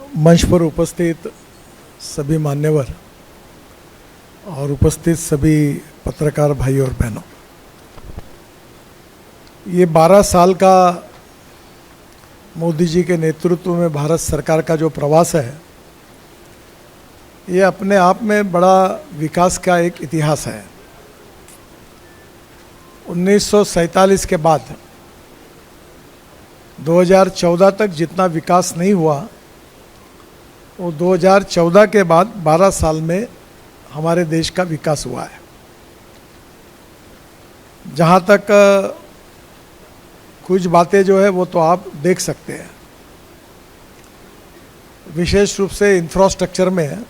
मंच पर उपस्थित सभी मान्यवर और उपस्थित सभी पत्रकार भाई और बहनों, ये 12 साल का मोदी जी के नेतृत्व में भारत सरकार का जो प्रवास है, ये अपने आप में बड़ा विकास का एक इतिहास है। 1947 के बाद 2014 तक जितना विकास नहीं हुआ, वो 2014 के बाद 12 साल में हमारे देश का विकास हुआ है। जहाँ तक कुछ बातें जो है वो तो आप देख सकते हैं। विशेष रूप से इंफ्रास्ट्रक्चर में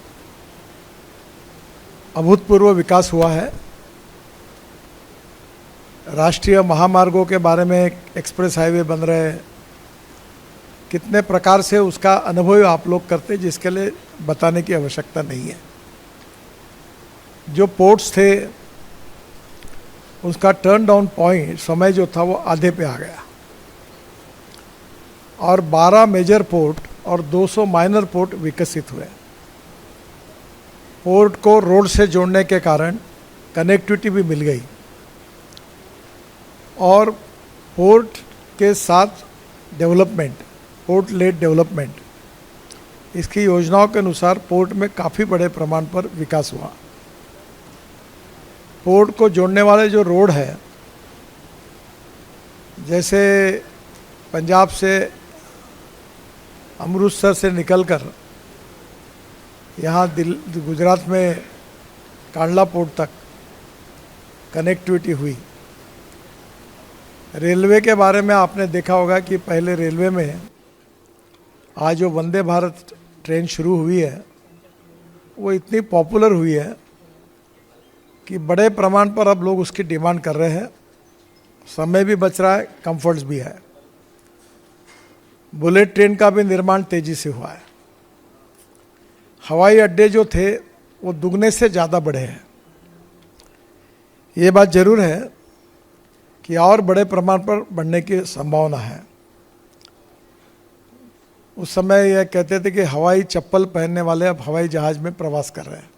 अभूतपूर्व विकास हुआ है। राष्ट्रीय महामार्गों के बारे में एक्सप्रेस हाईवे बन रहे हैं, कितने प्रकार से उसका अनुभव आप लोग करते, जिसके लिए बताने की आवश्यकता नहीं है। जो पोर्ट्स थे उसका टर्न डाउन पॉइंट समय जो था वो आधे पे आ गया, और 12 मेजर पोर्ट और 200 माइनर पोर्ट विकसित हुए। पोर्ट को रोड से जोड़ने के कारण कनेक्टिविटी भी मिल गई, और पोर्ट के साथ डेवलपमेंट, पोर्ट लेड डेवलपमेंट, इसकी योजनाओं के अनुसार पोर्ट में काफ़ी बड़े प्रमाण पर विकास हुआ। पोर्ट को जोड़ने वाले जो रोड है, जैसे पंजाब से अमृतसर से निकलकर यहाँ गुजरात में कांडला पोर्ट तक कनेक्टिविटी हुई। रेलवे के बारे में आपने देखा होगा कि पहले रेलवे में आज जो वंदे भारत ट्रेन शुरू हुई है, वो इतनी पॉपुलर हुई है कि बड़े प्रमाण पर अब लोग उसकी डिमांड कर रहे हैं। समय भी बच रहा है, कंफर्ट्स भी है। बुलेट ट्रेन का भी निर्माण तेजी से हुआ है। हवाई अड्डे जो थे वो दुगने से ज़्यादा बढ़े हैं। ये बात जरूर है कि और बड़े प्रमाण पर बढ़ने की संभावना है। उस समय यह कहते थे कि हवाई चप्पल पहनने वाले अब हवाई जहाज़ में प्रवास कर रहे हैं,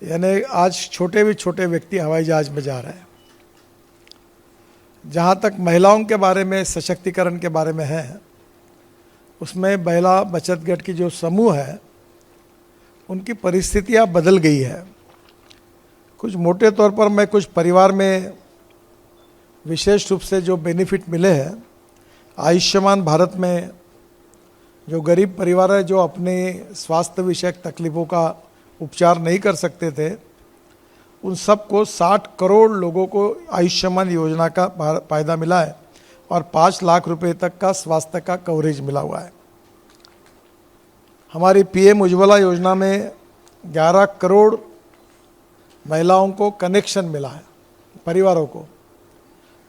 यानी आज छोटे भी छोटे व्यक्ति हवाई जहाज में जा रहे हैं। जहाँ तक महिलाओं के बारे में, सशक्तिकरण के बारे में है, उसमें महिला बचत गट की जो समूह है, उनकी परिस्थितियाँ बदल गई है। कुछ मोटे तौर पर मैं कुछ परिवार में विशेष रूप से जो बेनिफिट मिले हैं, आयुष्मान भारत में जो गरीब परिवार है, जो अपने स्वास्थ्य विषयक तकलीफ़ों का उपचार नहीं कर सकते थे, उन सबको 60 करोड़ लोगों को आयुष्मान योजना का फायदा मिला है, और 5 लाख रुपए तक का स्वास्थ्य का कवरेज मिला हुआ है। हमारी पीएम उज्ज्वला योजना में 11 करोड़ महिलाओं को कनेक्शन मिला है, परिवारों को।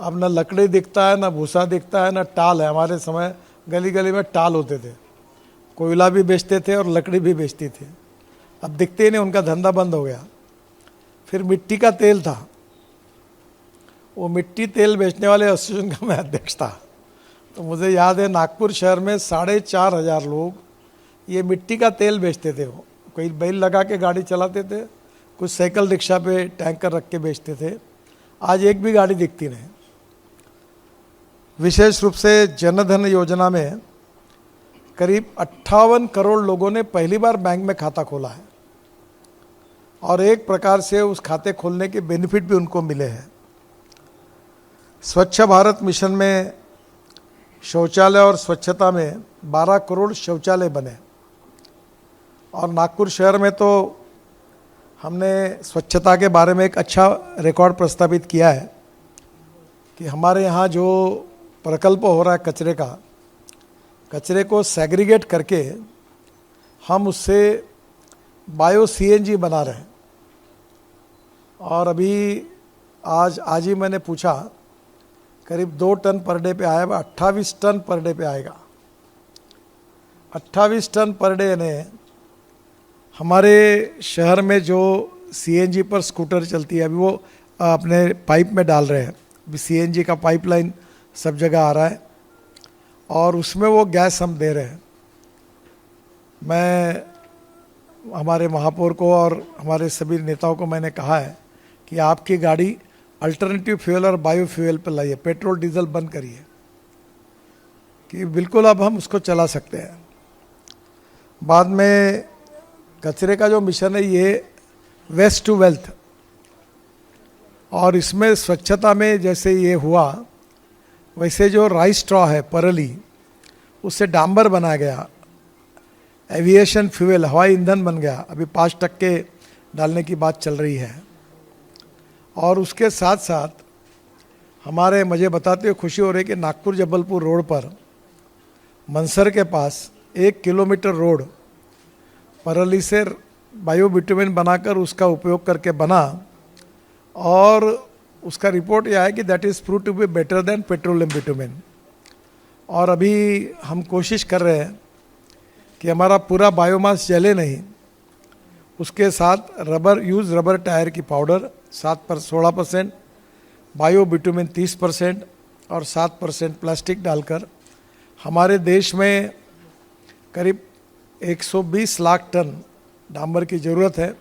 अब न लकड़ी दिखता है, न भूसा दिखता है, न टाल है। हमारे समय गली गली में टाल होते थे, कोयला भी बेचते थे और लकड़ी भी बेचती थी। अब दिखते ही नहीं, उनका धंधा बंद हो गया। फिर मिट्टी का तेल था, वो मिट्टी तेल बेचने वाले एसोसिएशन का मैं अध्यक्ष था। तो मुझे याद है, नागपुर शहर में 4,500 लोग ये मिट्टी का तेल बेचते थे। वो कोई बैल लगा के गाड़ी चलाते थे, कुछ साइकिल रिक्शा पे टैंकर रख के बेचते थे। आज एक भी गाड़ी दिखती नहीं। विशेष रूप से जनधन योजना में करीब 58 करोड़ लोगों ने पहली बार बैंक में खाता खोला है, और एक प्रकार से उस खाते खोलने के बेनिफिट भी उनको मिले हैं। स्वच्छ भारत मिशन में शौचालय और स्वच्छता में 12 करोड़ शौचालय बने, और नागपुर शहर में तो हमने स्वच्छता के बारे में एक अच्छा रिकॉर्ड प्रस्तावित किया है कि हमारे यहाँ जो प्रकल्प हो रहा है कचरे को सेग्रीगेट करके हम उससे बायो सीएनजी बना रहे हैं। और अभी आज ही मैंने पूछा, करीब 2 टन पर डे पे आया, 28 टन पर डे पे आएगा। 28 टन पर डे ने हमारे शहर में जो सीएनजी पर स्कूटर चलती है, अभी वो अपने पाइप में डाल रहे हैं। अभी सीएनजी का पाइपलाइन सब जगह आ रहा है, और उसमें वो गैस हम दे रहे हैं। मैं हमारे महापौर को और हमारे सभी नेताओं को मैंने कहा है कि आपकी गाड़ी अल्टरनेटिव फ्यूल और बायो फ्यूल पर लाइए, पेट्रोल डीजल बंद करिए, कि बिल्कुल अब हम उसको चला सकते हैं। बाद में कचरे का जो मिशन है ये वेस्ट टू वेल्थ, और इसमें स्वच्छता में जैसे ये हुआ वैसे जो राइस स्ट्रॉ है परली, उससे डांबर बनाया गया, एविएशन फ्यूल हवाई ईंधन बन गया, अभी 5% डालने की बात चल रही है। और उसके साथ साथ हमारे, मुझे बताते हुए खुशी हो रही है कि नागपुर जबलपुर रोड पर मनसर के पास 1 किलोमीटर रोड परली से बायो बिटुमेन बनाकर उसका उपयोग करके बना, और उसका रिपोर्ट यह है कि that is prove to be better than petroleum bitumen. और अभी हम कोशिश कर रहे हैं कि हमारा पूरा बायोमास जले नहीं, उसके साथ रबर टायर की पाउडर 16%, बायो बिटुमेन 30% और 7% प्लास्टिक डालकर हमारे देश में करीब 120 लाख टन डांबर की ज़रूरत है।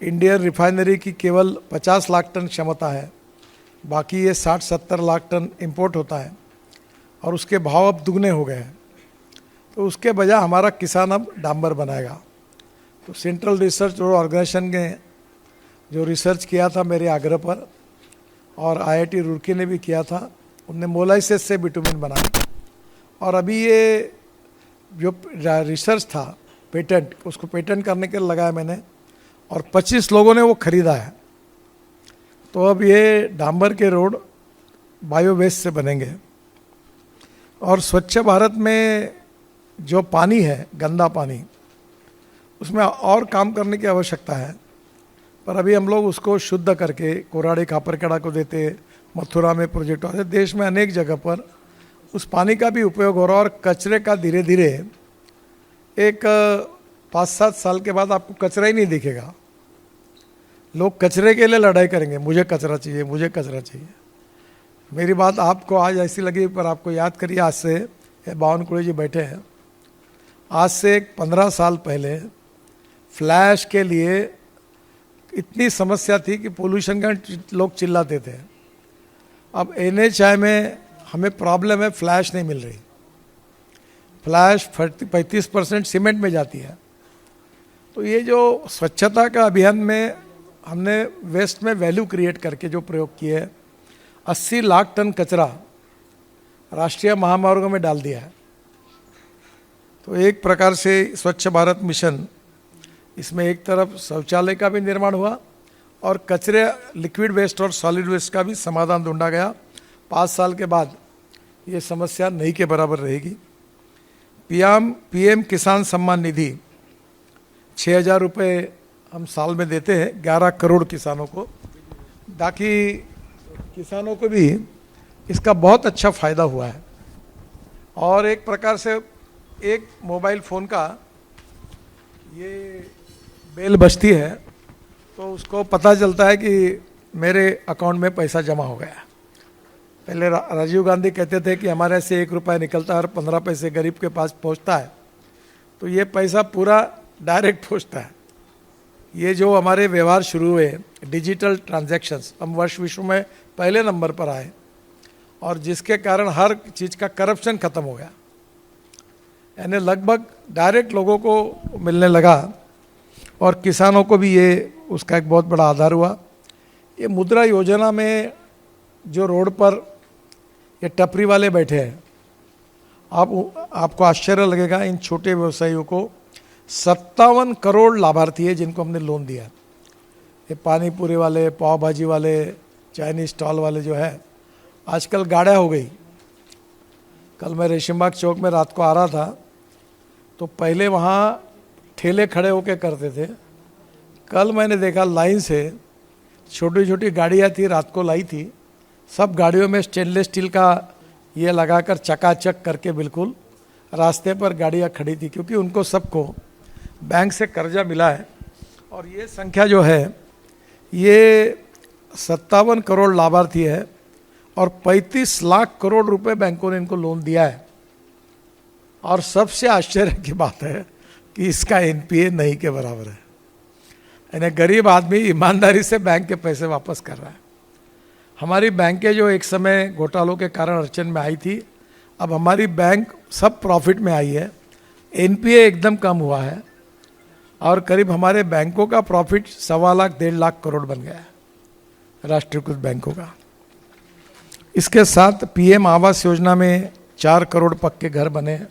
इंडियन रिफाइनरी की केवल 50 लाख टन क्षमता है, बाकी ये 60-70 लाख टन इंपोर्ट होता है, और उसके भाव अब दुगने हो गए हैं। तो उसके बजाय हमारा किसान अब डांबर बनाएगा। तो सेंट्रल रिसर्च ऑर्गेनाइजेशन ने जो रिसर्च किया था मेरे आग्रह पर, और IIT रुड़की ने भी किया था, उनने मोलाइसिस से बिटुमेन बनाया। और अभी ये जो रिसर्च था पेटेंट, उसको पेटेंट करने के लिए लगाया मैंने, और 25 लोगों ने वो खरीदा है। तो अब ये डांबर के रोड बायो वेस्ट से बनेंगे। और स्वच्छ भारत में जो पानी है, गंदा पानी, उसमें और काम करने की आवश्यकता है, पर अभी हम लोग उसको शुद्ध करके कोराड़ी खापरखेड़ा को देते, मथुरा में प्रोजेक्ट होते, देश में अनेक जगह पर उस पानी का भी उपयोग हो रहा है। और कचरे का धीरे धीरे एक 5-7 साल के बाद आपको कचरा ही नहीं दिखेगा। लोग कचरे के लिए लड़ाई करेंगे, मुझे कचरा चाहिए, मुझे कचरा चाहिए। मेरी बात आपको आज ऐसी लगी, पर आपको याद करिए, आज से बावनकुड़े जी बैठे हैं, आज से 15 साल पहले फ्लैश के लिए इतनी समस्या थी कि पोल्यूशन का लोग चिल्लाते थे। अब NHI में हमें प्रॉब्लम है, फ्लैश नहीं मिल रही। फ्लैश 35% सीमेंट में जाती है। तो ये जो स्वच्छता का अभियान में हमने वेस्ट में वैल्यू क्रिएट करके जो प्रयोग किए, 80 लाख टन कचरा राष्ट्रीय महामार्गों में डाल दिया है। तो एक प्रकार से स्वच्छ भारत मिशन, इसमें एक तरफ शौचालय का भी निर्माण हुआ और कचरे, लिक्विड वेस्ट और सॉलिड वेस्ट का भी समाधान ढूंढा गया। 5 साल के बाद ये समस्या नहीं के बराबर रहेगी। PM किसान सम्मान निधि 6,000 रुपये हम साल में देते हैं 11 करोड़ किसानों को, ताकि किसानों को भी इसका बहुत अच्छा फ़ायदा हुआ है। और एक प्रकार से एक मोबाइल फ़ोन का ये बेल बजती है तो उसको पता चलता है कि मेरे अकाउंट में पैसा जमा हो गया। पहले राजीव गांधी कहते थे कि हमारे से 1 रुपया निकलता है और 15 पैसे गरीब के पास पहुंचता है, तो ये पैसा पूरा डायरेक्ट पहुंचता है। ये जो हमारे व्यवहार शुरू हुए डिजिटल ट्रांजैक्शंस, हम वर्ष विश्व में पहले नंबर पर आए, और जिसके कारण हर चीज़ का करप्शन खत्म हो गया, यानी लगभग डायरेक्ट लोगों को मिलने लगा, और किसानों को भी ये उसका एक बहुत बड़ा आधार हुआ। ये मुद्रा योजना में जो रोड पर ये टपरी वाले बैठे हैं, आपको आश्चर्य लगेगा, इन छोटे व्यवसायियों को 57 करोड़ लाभार्थी है जिनको हमने लोन दिया। ये पानी पूरी वाले, पाव भाजी वाले, चाइनीज स्टॉल वाले जो है, आजकल गाड़ा हो गई। कल मैं रेशमबाग चौक में रात को आ रहा था, तो पहले वहाँ ठेले खड़े होके करते थे। कल मैंने देखा लाइन से छोटी छोटी गाड़ियाँ थी, रात को लाई थी, सब गाड़ियों में स्टेनलेस स्टील का ये लगाकर चकाचक करके बिल्कुल रास्ते पर गाड़ियाँ खड़ी थी, क्योंकि उनको सबको बैंक से कर्जा मिला है। और ये संख्या जो है ये 57 करोड़ लाभार्थी है, और 35 लाख करोड़ रुपए बैंकों ने इनको लोन दिया है। और सबसे आश्चर्य की बात है, कि इसका एनपीए नहीं के बराबर है। यानी गरीब आदमी ईमानदारी से बैंक के पैसे वापस कर रहा है। हमारी बैंकें जो एक समय घोटालों के कारण अड़चन में आई थी, अब हमारी बैंक सब प्रॉफिट में आई है, एनपीए एकदम कम हुआ है और करीब हमारे बैंकों का प्रॉफिट 1.25 लाख 1.5 लाख करोड़ बन गया है, राष्ट्रीयकृत बैंकों का। इसके साथ पीएम आवास योजना में 4 करोड़ पक्के घर बने हैं।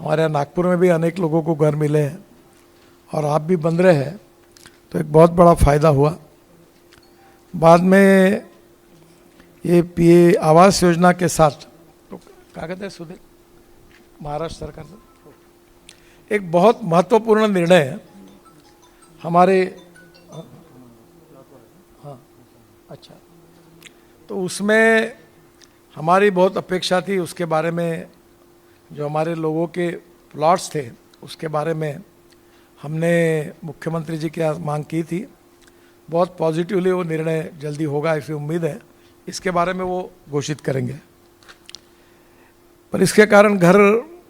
हमारे यहाँ नागपुर में भी अनेक लोगों को घर मिले हैं और आप भी बन रहे हैं, तो एक बहुत बड़ा फायदा हुआ। बाद में ये पीए आवास योजना के साथ तो क्या कहते हैं सुधीर, महाराष्ट्र सरकार से एक बहुत महत्वपूर्ण निर्णय है हमारे, हाँ अच्छा, तो उसमें हमारी बहुत अपेक्षा थी। उसके बारे में जो हमारे लोगों के प्लॉट्स थे उसके बारे में हमने मुख्यमंत्री जी की मांग की थी। बहुत पॉजिटिवली वो निर्णय जल्दी होगा ऐसी उम्मीद है। इसके बारे में वो घोषित करेंगे। पर इसके कारण घर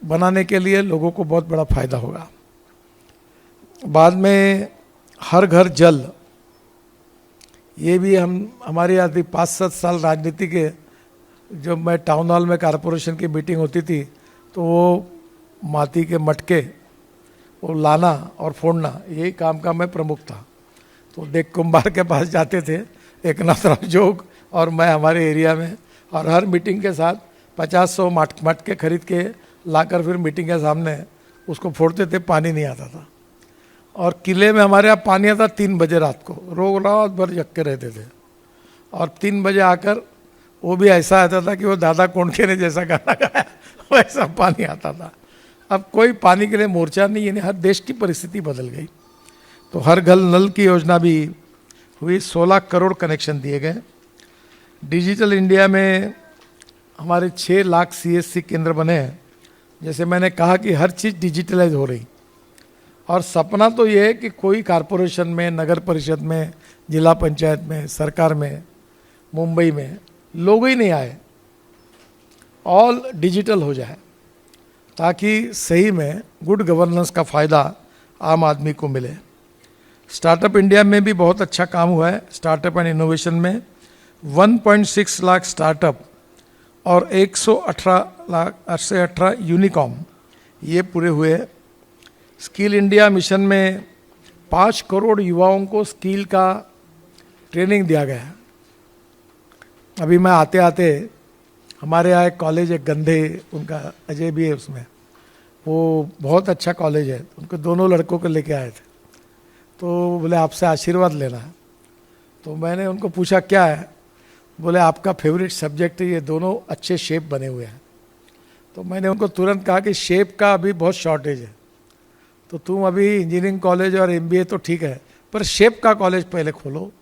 बनाने के लिए लोगों को बहुत बड़ा फायदा होगा। बाद में हर घर जल, ये भी हमारी आदि 5-7 साल राजनीति के, जब मैं टाउन हॉल में कॉरपोरेशन की मीटिंग होती थी तो वो माटी के मटके वो लाना और फोड़ना, यही काम का मैं प्रमुख था। तो देख कुंभार के पास जाते थे एकनाथ जोग और मैं हमारे एरिया में, और हर मीटिंग के साथ 50-100 मटके खरीद के लाकर फिर मीटिंग के सामने उसको फोड़ते थे। पानी नहीं आता था और किले में हमारे यहाँ पानी आता 3 बजे रात को, रोज रात भर जग के रहते थे। और 3 बजे आकर वो भी ऐसा आता था कि वो दादा कोंडके ने जैसा गाना गाया वैसा पानी आता था। अब कोई पानी के लिए मोर्चा नहीं, यानी हर देश की परिस्थिति बदल गई। तो हर घर नल की योजना भी हुई, 16 करोड़ कनेक्शन दिए गए। डिजिटल इंडिया में हमारे 6 लाख सीएससी केंद्र बने हैं। जैसे मैंने कहा कि हर चीज़ डिजिटलाइज हो रही, और सपना तो ये है कि कोई कारपोरेशन में, नगर परिषद में, जिला पंचायत में, सरकार में, मुंबई में लोग ही नहीं आए, ऑल डिजिटल हो जाए, ताकि सही में गुड गवर्नेंस का फ़ायदा आम आदमी को मिले। स्टार्टअप इंडिया में भी बहुत अच्छा काम हुआ है। स्टार्टअप एंड इनोवेशन में 1.6 लाख स्टार्टअप और 118 यूनिकॉर्न ये पूरे हुए। स्किल इंडिया मिशन में 5 करोड़ युवाओं को स्किल का ट्रेनिंग दिया गया है। अभी मैं आते आते हमारे यहाँ एक कॉलेज है गंधे, उनका अजय भी है उसमें, वो बहुत अच्छा कॉलेज है। उनको दोनों लड़कों को लेके आए थे, तो बोले आपसे आशीर्वाद लेना है। तो मैंने उनको पूछा क्या है, बोले आपका फेवरेट सब्जेक्ट है, ये दोनों अच्छे शेप बने हुए हैं। तो मैंने उनको तुरंत कहा कि शेप का अभी बहुत शॉर्टेज है, तो तुम अभी इंजीनियरिंग कॉलेज और एमबीए तो ठीक है, पर शेप का कॉलेज पहले खोलो,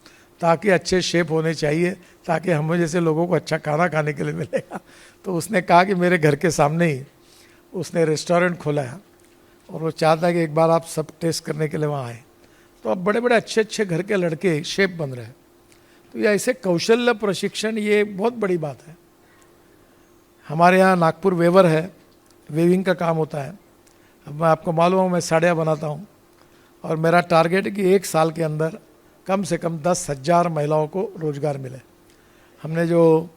ताकि अच्छे शेप होने चाहिए, ताकि हमें जैसे लोगों को अच्छा खाना खाने के लिए मिलेगा। तो उसने कहा कि मेरे घर के सामने ही उसने रेस्टोरेंट खोला है और वो चाहता है कि एक बार आप सब टेस्ट करने के लिए वहाँ आए। तो अब बड़े बड़े अच्छे अच्छे घर के लड़के शेफ बन रहे हैं। तो ये ऐसे कौशल्य प्रशिक्षण, ये बहुत बड़ी बात है। हमारे यहाँ नागपुर वेवर है, वेविंग का काम होता है। अब मैं आपको मालूम हूँ मैं साड़ियाँ बनाता हूँ, और मेरा टारगेट है कि 1 साल के अंदर कम से कम 10,000 महिलाओं को रोजगार मिले। हमने जो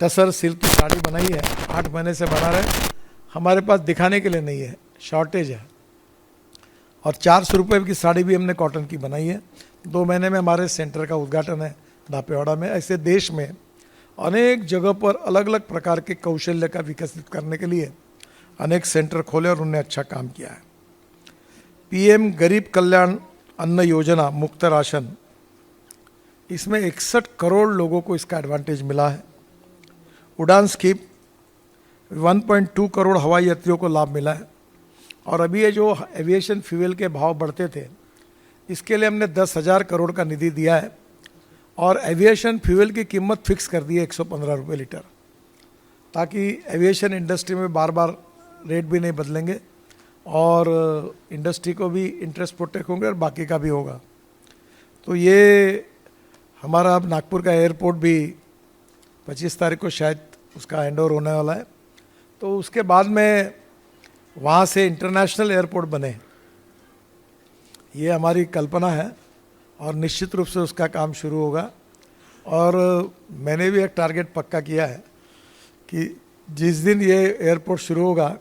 टसर सिल्क की साड़ी बनाई है 8 महीने से बना रहे, हमारे पास दिखाने के लिए नहीं है, शॉर्टेज है। और 400 रुपये की साड़ी भी हमने कॉटन की बनाई है। 2 महीने में हमारे सेंटर का उद्घाटन है दापेवाड़ा में। ऐसे देश में अनेक जगह पर अलग अलग प्रकार के कौशल्य का विकसित करने के लिए अनेक सेंटर खोले और उन्होंने अच्छा काम किया है। पीएम गरीब कल्याण अन्न योजना मुफ्त राशन, इसमें 61 करोड़ लोगों को इसका एडवांटेज मिला है। उड़ान स्कीम 1.2 करोड़ हवाई यात्रियों को लाभ मिला है। और अभी ये जो एविएशन फ्यूल के भाव बढ़ते थे, इसके लिए हमने 10,000 करोड़ का निधि दिया है, और एविएशन फ्यूल की कीमत फिक्स कर दी है 115 रुपये लीटर, ताकि एविएशन इंडस्ट्री में बार बार रेट भी नहीं बदलेंगे और इंडस्ट्री को भी इंटरेस्ट प्रोटेक्ट होंगे और बाकी का भी होगा। तो ये हमारा अब नागपुर का एयरपोर्ट भी 25 तारीख को शायद उसका हैंड ओवर होने वाला है। तो उसके बाद में वहाँ से इंटरनेशनल एयरपोर्ट बने, ये हमारी कल्पना है और निश्चित रूप से उसका काम शुरू होगा। और मैंने भी एक टारगेट पक्का किया है कि जिस दिन ये एयरपोर्ट शुरू होगा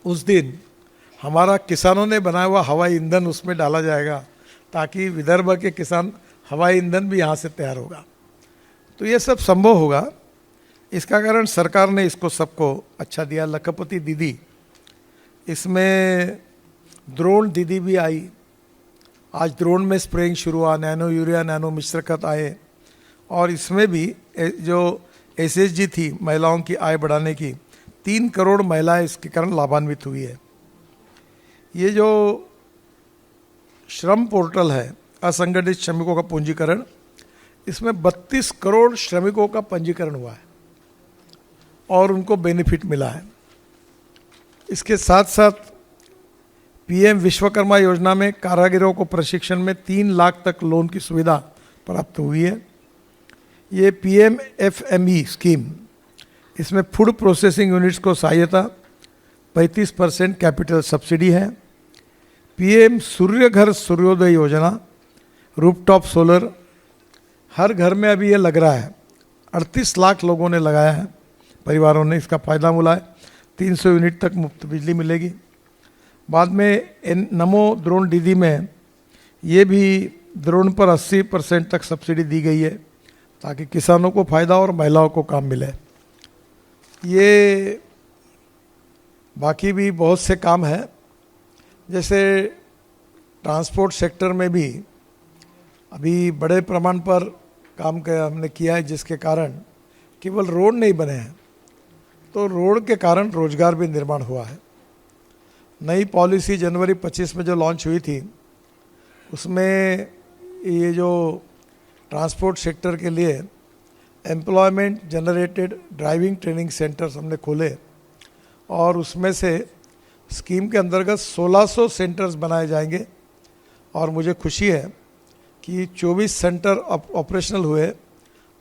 उस दिन हमारा किसानों ने बनाया हुआ हवाई ईंधन उसमें डाला जाएगा, ताकि विदर्भ के किसान हवाई ईंधन भी यहाँ से तैयार होगा। तो ये सब संभव होगा, इसका कारण सरकार ने इसको सबको अच्छा दिया। लखपति दीदी, इसमें द्रोण दीदी भी आई, आज द्रोण में स्प्रेइंग शुरू हुआ, नैनो यूरिया नैनो मिश्र खत आए, और इसमें भी जो एसएचजी थी महिलाओं की आय बढ़ाने की, 3 करोड़ महिलाएं इसके कारण लाभान्वित हुई है। ये जो श्रम पोर्टल है असंगठित श्रमिकों का पूंजीकरण, इसमें 32 करोड़ श्रमिकों का पंजीकरण हुआ है और उनको बेनिफिट मिला है। इसके साथ साथ पीएम विश्वकर्मा योजना में कारीगरों को प्रशिक्षण में 3 लाख तक लोन की सुविधा प्राप्त हुई है। ये पीएम एफएमई स्कीम, इसमें फूड प्रोसेसिंग यूनिट्स को सहायता, 35% कैपिटल सब्सिडी है। पीएम सूर्य घर सूर्योदय योजना, रूफटॉप सोलर, हर घर में अभी ये लग रहा है, 38 लाख लोगों ने लगाया है, परिवारों ने इसका फ़ायदा मिला है। 300 यूनिट तक मुफ्त बिजली मिलेगी। बाद में नमो द्रोण दीदी में ये भी द्रोण पर 80% तक सब्सिडी दी गई है, ताकि किसानों को फ़ायदा और महिलाओं को काम मिले। ये बाकी भी बहुत से काम हैं, जैसे ट्रांसपोर्ट सेक्टर में भी अभी बड़े प्रमाण पर काम हमने किया है, जिसके कारण केवल रोड नहीं बने हैं, तो रोड के कारण रोजगार भी निर्माण हुआ है। नई पॉलिसी जनवरी 25 में जो लॉन्च हुई थी, उसमें ये जो ट्रांसपोर्ट सेक्टर के लिए employment generated driving training centres हमने खोले, और उसमें से स्कीम के अंतर्गत 1600 सेंटर्स बनाए जाएंगे। और मुझे खुशी है कि 24 सेंटर ऑपरेशनल हुए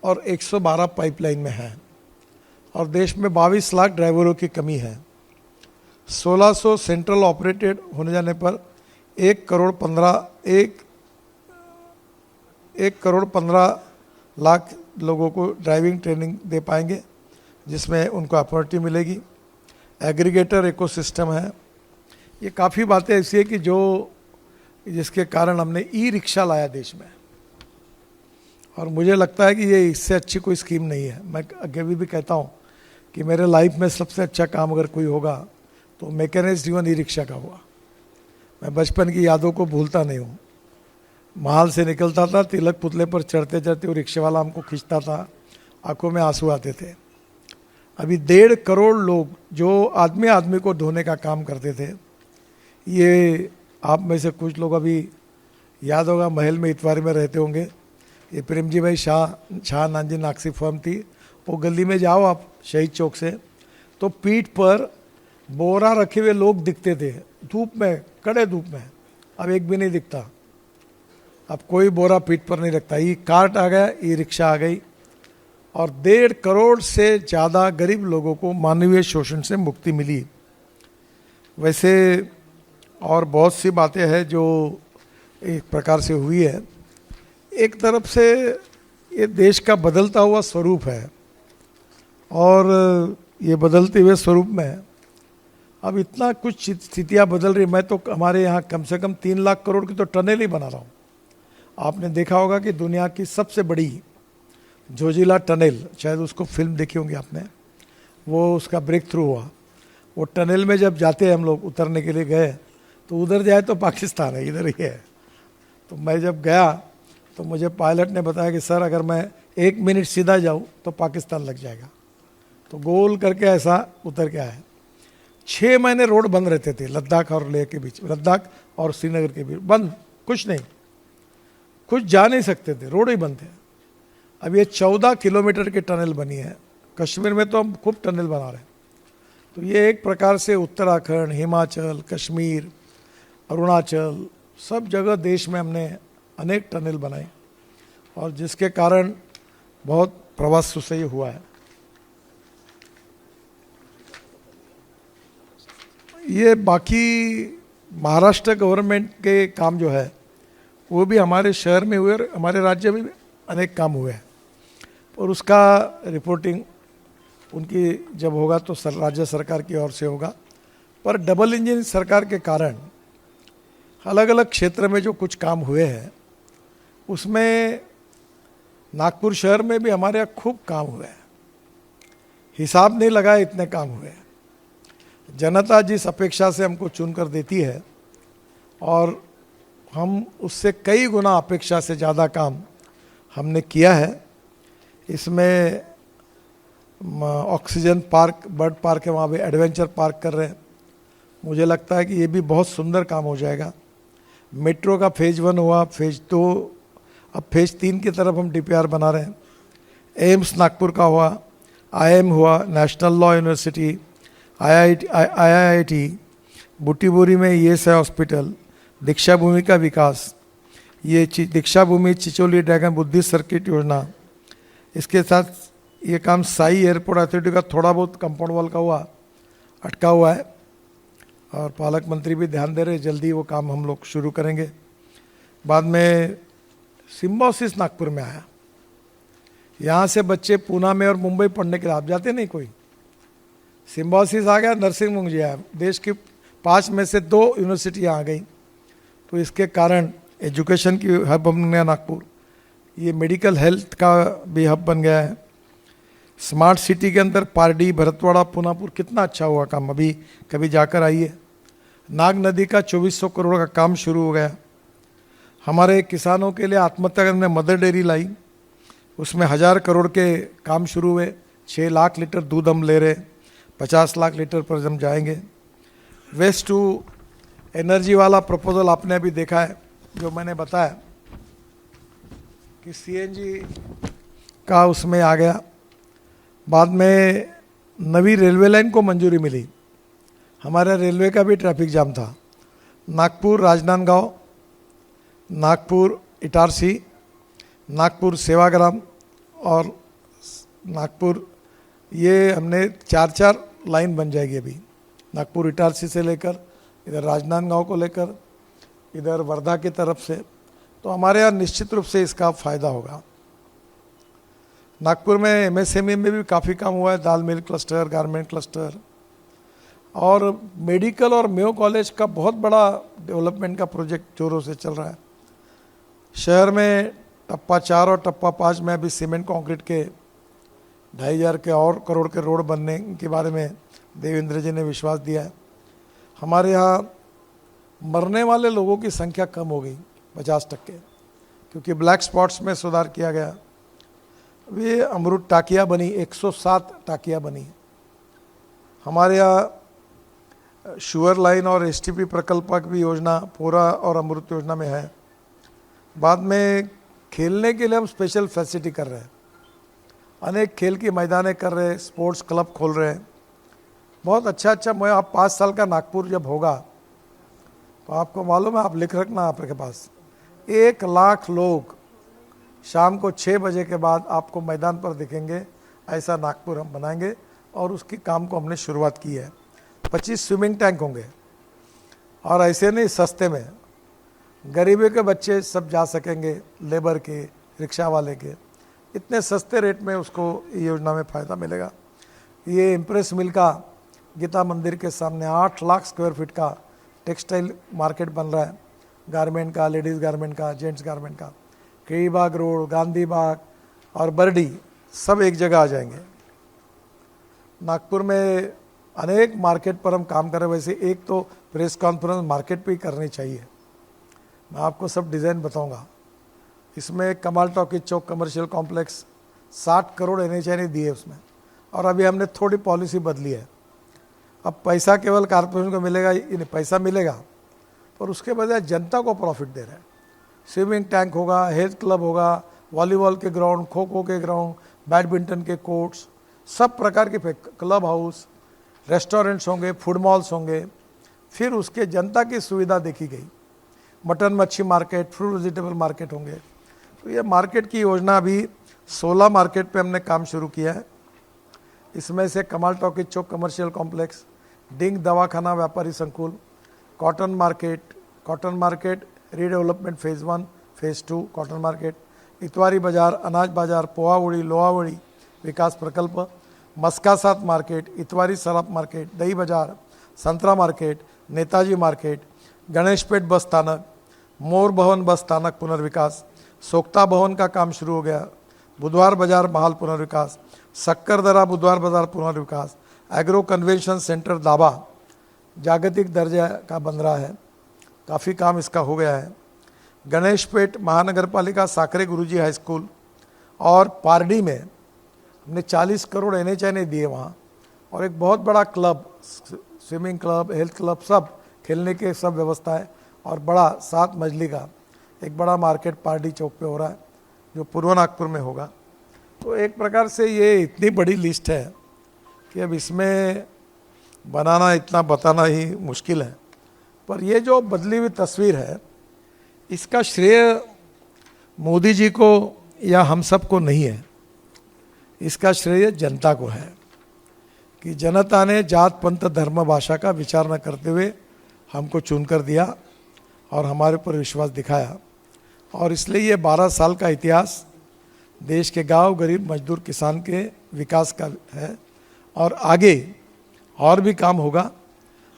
और 112 पाइपलाइन में हैं, और देश में 22 लाख ड्राइवरों की कमी है। 1600 सेंट्रल ऑपरेटेड होने जाने पर 1 करोड़ 15 लाख लोगों को ड्राइविंग ट्रेनिंग दे पाएंगे, जिसमें उनको अपॉर्चुनिटी मिलेगी। एग्रीगेटर इकोसिस्टम है। ये काफ़ी बातें ऐसी है कि जिसके कारण हमने ई रिक्शा लाया देश में, और मुझे लगता है कि ये इससे अच्छी कोई स्कीम नहीं है। मैं आगे भी कहता हूँ कि मेरे लाइफ में सबसे अच्छा काम अगर कोई होगा तो मैकेनाइज्ड ड्रिवन ई रिक्शा का हुआ। मैं बचपन की यादों को भूलता नहीं हूँ। महल से निकलता था, तिलक पुतले पर चढ़ते चढ़ते वो रिक्शे वाला हमको खींचता था, आंखों में आंसू आते थे। अभी 1.5 करोड़ लोग जो आदमी को ढोने का काम करते थे, ये आप में से कुछ लोग अभी याद होगा महल में इतवारी में रहते होंगे, ये प्रेमजी भाई शाह नानजी नाक्सी फर्म थी। वो गली में जाओ आप शहीद चौक से, तो पीठ पर बोरा रखे हुए लोग दिखते थे, धूप में, कड़े धूप में। अब एक भी नहीं दिखता, अब कोई बोरा पीठ पर नहीं रखता। ये कार्ट आ गया, ये रिक्शा आ गई, और 1.5 करोड़ से ज़्यादा गरीब लोगों को मानवीय शोषण से मुक्ति मिली। वैसे और बहुत सी बातें हैं जो एक प्रकार से हुई है। एक तरफ से ये देश का बदलता हुआ स्वरूप है, और ये बदलते हुए स्वरूप में अब इतना कुछ स्थितियाँ बदल रही। मैं तो हमारे यहाँ कम से कम 3 लाख करोड़ की तो टनल ही बना रहा हूँ। आपने देखा होगा कि दुनिया की सबसे बड़ी जोजिला टनल, शायद उसको फिल्म देखी होंगी आपने, वो उसका ब्रेक थ्रू हुआ। वो टनल में जब जाते हैं हम लोग, उतरने के लिए गए, तो उधर जाए तो पाकिस्तान है, इधर ही है। तो मैं जब गया तो मुझे पायलट ने बताया कि सर अगर मैं 1 मिनट सीधा जाऊँ तो पाकिस्तान लग जाएगा। तो गोल करके ऐसा उतर के आया। 6 महीने रोड बंद रहते थे लद्दाख और लेह के बीच, लद्दाख और श्रीनगर के बीच बंद, कुछ नहीं, कुछ जा नहीं सकते थे, रोड ही बंद थे। अब ये 14 किलोमीटर की टनल बनी है। कश्मीर में तो हम खूब टनल बना रहे हैं। तो ये एक प्रकार से उत्तराखंड, हिमाचल, कश्मीर, अरुणाचल, सब जगह देश में हमने अनेक टनल बनाए, और जिसके कारण बहुत प्रवास सुसह्य हुआ है। ये बाकी महाराष्ट्र गवर्नमेंट के काम जो है वो भी हमारे शहर में हुए और हमारे राज्य में भी अनेक काम हुए हैं, और उसका रिपोर्टिंग उनकी जब होगा तो राज्य सरकार की ओर से होगा। पर डबल इंजन सरकार के कारण अलग अलग क्षेत्र में जो कुछ काम हुए हैं उसमें नागपुर शहर में भी हमारे यहाँ खूब काम हुए हैं, हिसाब नहीं लगा इतने काम हुए हैं। जनता जिस अपेक्षा से हमको चुनकर देती है और हम उससे कई गुना अपेक्षा से ज़्यादा काम हमने किया है। इसमें ऑक्सीजन पार्क, बर्ड पार्क है, वहाँ भी एडवेंचर पार्क कर रहे हैं। मुझे लगता है कि ये भी बहुत सुंदर काम हो जाएगा। मेट्रो का फेज़ 1 हुआ, फेज़ 2, अब फेज़ 3 की तरफ हम DPR बना रहे हैं। एम्स नागपुर का हुआ, IIM हुआ, national law university, IIT Butibori में ESI हॉस्पिटल, दीक्षा भूमि का विकास, ये दीक्षा भूमि चिचोली ड्रैगन बुद्धिस्ट सर्किट योजना, इसके साथ ये काम साई एयरपोर्ट अथॉरिटी का थोड़ा बहुत कंपाउंड वॉल का हुआ, अटका हुआ है और पालक मंत्री भी ध्यान दे रहे, जल्दी वो काम हम लोग शुरू करेंगे। बाद में सिम्बोसिस नागपुर में आया, यहाँ से बच्चे पूना में और मुंबई पढ़ने के लिए, आप जाते नहीं कोई, सिम्बोसिस आ गया, नर्सिंग होम आया, देश की 5 में से 2 यूनिवर्सिटियाँ आ गई। तो इसके कारण एजुकेशन की हब बन गया नागपुर, ये मेडिकल हेल्थ का भी हब बन गया है। स्मार्ट सिटी के अंदर पारडी, भरतवाड़ा, पुनापुर, कितना अच्छा हुआ काम, अभी कभी जाकर आइए। नाग नदी का 2400 करोड़ का काम शुरू हो गया। हमारे किसानों के लिए आत्महत्या करने मदर डेयरी लाई, उसमें 1000 करोड़ के काम शुरू हुए। 6 लाख लीटर दूध हम ले रहे, 50 लाख लीटर पर हम जाएंगे। वेस्ट टू एनर्जी वाला प्रपोजल आपने अभी देखा है, जो मैंने बताया कि CNG का उसमें आ गया। बाद में नवी रेलवे लाइन को मंजूरी मिली। हमारे रेलवे का भी ट्रैफिक जाम था, नागपुर राजनांदगांव, नागपुर इटारसी, नागपुर सेवाग्राम और नागपुर, ये हमने 4 लाइन बन जाएगी अभी, नागपुर इटारसी से लेकर इधर राजनांदगांव को लेकर इधर वर्धा की तरफ से। तो हमारे यहाँ निश्चित रूप से इसका फ़ायदा होगा। नागपुर में MSME में भी काफ़ी काम हुआ है, दाल मिल क्लस्टर, गारमेंट क्लस्टर, और मेडिकल और मेयो कॉलेज का बहुत बड़ा डेवलपमेंट का प्रोजेक्ट जोरों से चल रहा है। शहर में टप्पा 4 और टप्पा 5 में अभी सीमेंट कंक्रीट के 2500 के और करोड़ के रोड बनने के बारे में देवेंद्र जी ने विश्वास दिया है। हमारे यहाँ मरने वाले लोगों की संख्या कम हो गई 50%, क्योंकि ब्लैक स्पॉट्स में सुधार किया गया। वे अमृत टाकिया बनी, 107 टाकिया बनी। हमारे यहाँ शुगर लाइन और STP प्रकल्प की भी योजना पूरा और अमृत योजना में है। बाद में खेलने के लिए हम स्पेशल फैसिलिटी कर रहे हैं, अनेक खेल की मैदाने कर रहे हैं, स्पोर्ट्स क्लब खोल रहे हैं, बहुत अच्छा। मैं आप 5 साल का नागपुर जब होगा तो आपको मालूम है, आप लिख रखना आपके पास, 1 लाख लोग शाम को 6 बजे के बाद आपको मैदान पर दिखेंगे। ऐसा नागपुर हम बनाएंगे और उसकी काम को हमने शुरुआत की है। 25 स्विमिंग टैंक होंगे, और ऐसे नहीं सस्ते में, गरीबी के बच्चे सब जा सकेंगे, लेबर के, रिक्शा वाले के, इतने सस्ते रेट में उसको योजना में फ़ायदा मिलेगा। ये इम्प्रेस मिल का गीता मंदिर के सामने 8 लाख स्क्वायर फीट का टेक्सटाइल मार्केट बन रहा है, गारमेंट का, लेडीज़ गारमेंट का, जेंट्स गारमेंट का। केई बाग रोड, गांधी बाग और बर्डी सब एक जगह आ जाएंगे। नागपुर में अनेक मार्केट पर हम काम कर रहे हैं। वैसे एक तो प्रेस कॉन्फ्रेंस मार्केट पे ही करनी चाहिए, मैं आपको सब डिज़ाइन बताऊंगा। इसमें कमाल टॉकीज चौक कमर्शियल कॉम्प्लेक्स 60 करोड़ NHAI ने दिए उसमें, और अभी हमने थोड़ी पॉलिसी बदली है। अब पैसा केवल कारपोरेशन को मिलेगा, पैसा मिलेगा पर उसके बजाय जनता को प्रॉफिट दे रहे हैं। स्विमिंग टैंक होगा, हेल्थ क्लब होगा, वॉलीबॉल के ग्राउंड, खो खो के ग्राउंड, बैडमिंटन के कोर्ट्स, सब प्रकार के क्लब हाउस, रेस्टोरेंट्स होंगे, फूड मॉल्स होंगे। फिर उसके जनता की सुविधा देखी गई, मटन मच्छी मार्केट, फ्रूट वेजिटेबल मार्केट होंगे। तो ये मार्केट की योजना अभी 16 मार्केट पे हमने काम शुरू किया है। इसमें से कमाल टॉकीज चौक कमर्शियल कॉम्प्लेक्स, डिंग दवाखाना व्यापारी संकुल, cotton market redevelopment phase 1 phase 2 cotton market, Itwari बाजार, अनाज बाजार, पोहावड़ी लोहावड़ी विकास प्रकल्प, मस्का सात मार्केट, इतवारी सराफ मार्केट, दही बाजार, संतरा मार्केट, नेताजी मार्केट, गणेशपेट बस स्थानक, मोर भवन बस स्थानक पुनर्विकास, सोक्ता भवन का काम शुरू हो गया, बुधवार बाजार महाल पुनर्विकास, सक्करदरा बुधवार बाजार पुनर्विकास, एग्रो कन्वेंशन सेंटर दाबा जागतिक दर्जा का बन रहा है, काफ़ी काम इसका हो गया है। गणेशपेट महानगर पालिका साकरे गुरुजी हाई स्कूल और पारडी में हमने 40 करोड़ NHI ने दिए वहाँ, और एक बहुत बड़ा club, swimming club, health club, सब खेलने के सब व्यवस्था है, और बड़ा 7 मंजिली का एक बड़ा मार्केट पारडी चौक पे हो रहा है जो पूर्व नागपुर में होगा। तो एक प्रकार से ये इतनी बड़ी लिस्ट है कि अब इसमें बनाना, इतना बताना ही मुश्किल है। पर ये जो बदली हुई तस्वीर है, इसका श्रेय मोदी जी को या हम सब को नहीं है, इसका श्रेय जनता को है कि जनता ने जात पंथ धर्म भाषा का विचार न करते हुए हमको चुनकर दिया और हमारे ऊपर विश्वास दिखाया। और इसलिए ये 12 साल का इतिहास देश के गांव, गरीब, मजदूर, किसान के विकास का है, और आगे और भी काम होगा।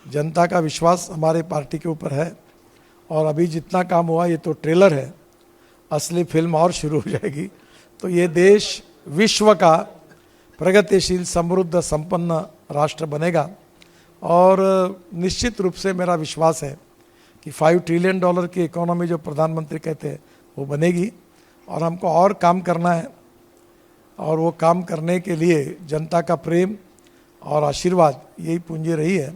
जनता का विश्वास हमारे पार्टी के ऊपर है, और अभी जितना काम हुआ ये तो ट्रेलर है, असली फिल्म और शुरू हो जाएगी। तो ये देश विश्व का प्रगतिशील, समृद्ध, संपन्न राष्ट्र बनेगा, और निश्चित रूप से मेरा विश्वास है कि $5 ट्रिलियन की इकोनॉमी जो प्रधानमंत्री कहते हैं वो बनेगी। और हमको और काम करना है, और वो काम करने के लिए जनता का प्रेम और आशीर्वाद यही पूंजी रही है।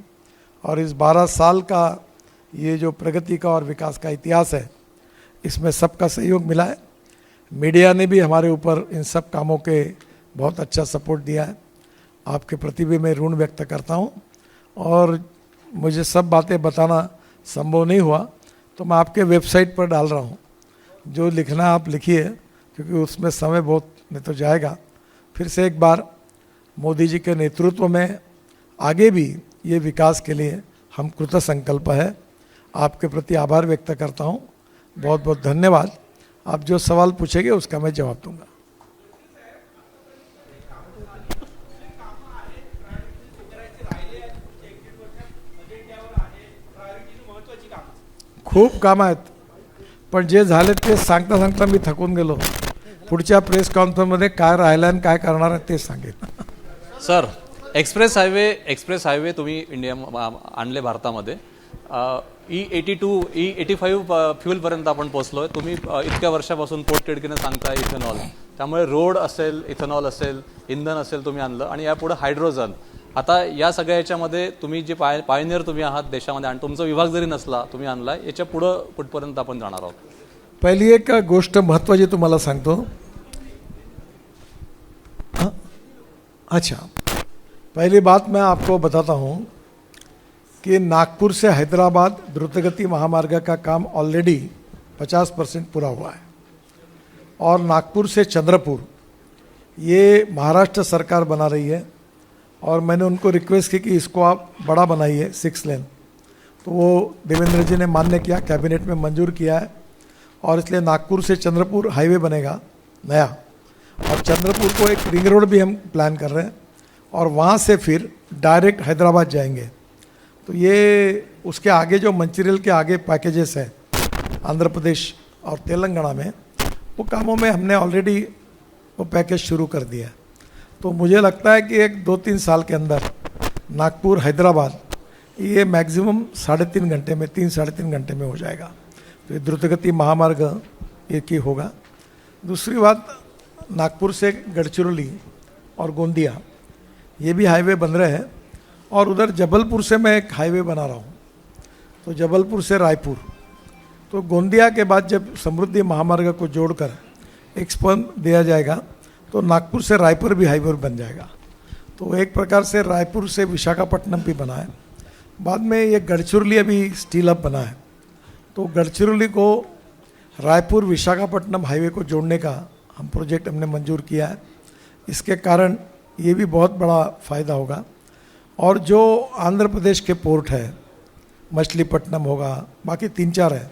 और इस 12 साल का ये जो प्रगति का और विकास का इतिहास है, इसमें सबका सहयोग मिला है। मीडिया ने भी हमारे ऊपर इन सब कामों के बहुत अच्छा सपोर्ट दिया है। आपके प्रति भी मैं ऋण व्यक्त करता हूँ, और मुझे सब बातें बताना संभव नहीं हुआ तो मैं आपके वेबसाइट पर डाल रहा हूँ, जो लिखना आप लिखिए, क्योंकि उसमें समय बहुत नहीं तो जाएगा। फिर से एक बार मोदी जी के नेतृत्व में आगे भी ये विकास के लिए हम कृत संकल्प है। आपके प्रति आभार व्यक्त करता हूँ, बहुत बहुत धन्यवाद। आप जो सवाल पूछेंगे उसका मैं जवाब दूंगा। खूप काम आहेत, पण जे झाले ते सांगता सांगता मी थकून गेलो। पुढच्या प्रेस कॉन्फरन्समध्ये काय राहिलं आणि काय करणार आहे ते सांगेन। सर, एक्सप्रेस हायवे तुम्ही इंडिया आणले भारतामध्ये, E82 E85 फ्यूलपर्यंत आपण पोहोचलोय। तुम्ही इतक्या वर्षापासून पोट तिडकीने सांगताय इथेनॉल, त्यामुळे रोड असेल, इथेनॉल असेल, इंधन असेल तुम्ही आणलं, आणि यापुढे हायड्रोजन। आता या सगळ्या याच्यामध्ये तुम्ही जे पायनियर तुम्ही आहात देशामध्ये, आणि तुमचा विभाग जरी नसला तुम्ही आणलाय, याच्या पुढे कुठपर्यंत आपण जाणार आहोत? पहिली एक गोष्ट महत्त्वाची तुम्हाला सांगतो। अच्छा, पहली बात मैं आपको बताता हूँ कि नागपुर से हैदराबाद द्रुतगति महामार्ग का काम ऑलरेडी 50% पूरा हुआ है, और नागपुर से चंद्रपुर ये महाराष्ट्र सरकार बना रही है, और मैंने उनको रिक्वेस्ट की कि इसको आप बड़ा बनाइए 6 लेन, तो वो देवेंद्र जी ने मान्य किया, कैबिनेट में मंजूर किया है, और इसलिए नागपुर से चंद्रपुर हाईवे बनेगा नया, और चंद्रपुर को एक रिंग रोड भी हम प्लान कर रहे हैं, और वहाँ से फिर डायरेक्ट हैदराबाद जाएंगे। तो ये उसके आगे जो मंचिरियल के आगे पैकेजेस हैं आंध्र प्रदेश और तेलंगाना में, वो कामों में हमने ऑलरेडी वो पैकेज शुरू कर दिया है। तो मुझे लगता है कि एक 2-3 साल के अंदर नागपुर हैदराबाद ये मैक्सिमम 3.5 घंटे में, 3-3.5 घंटे में हो जाएगा। तो ये द्रुतगति महामार्ग एक ही होगा। दूसरी बात, नागपुर से गढ़चिरौली और गोंदिया ये भी हाईवे बन रहे हैं, और उधर जबलपुर से मैं एक हाईवे बना रहा हूँ, तो जबलपुर से रायपुर, तो गोंदिया के बाद जब समृद्धि महामार्ग को जोड़कर एक स्पन दिया जाएगा तो नागपुर से रायपुर भी हाईवे बन जाएगा। तो एक प्रकार से रायपुर से विशाखापट्टनम भी बना है। बाद में ये गढ़चिरौली अभी स्टील हब बना है, तो गढ़चिरौली को रायपुर विशाखापट्टनम हाईवे को जोड़ने का हम प्रोजेक्ट हमने मंजूर किया है। इसके कारण ये भी बहुत बड़ा फ़ायदा होगा। और जो आंध्र प्रदेश के पोर्ट है, मछलीपट्टनम होगा, बाकी 3-4 है,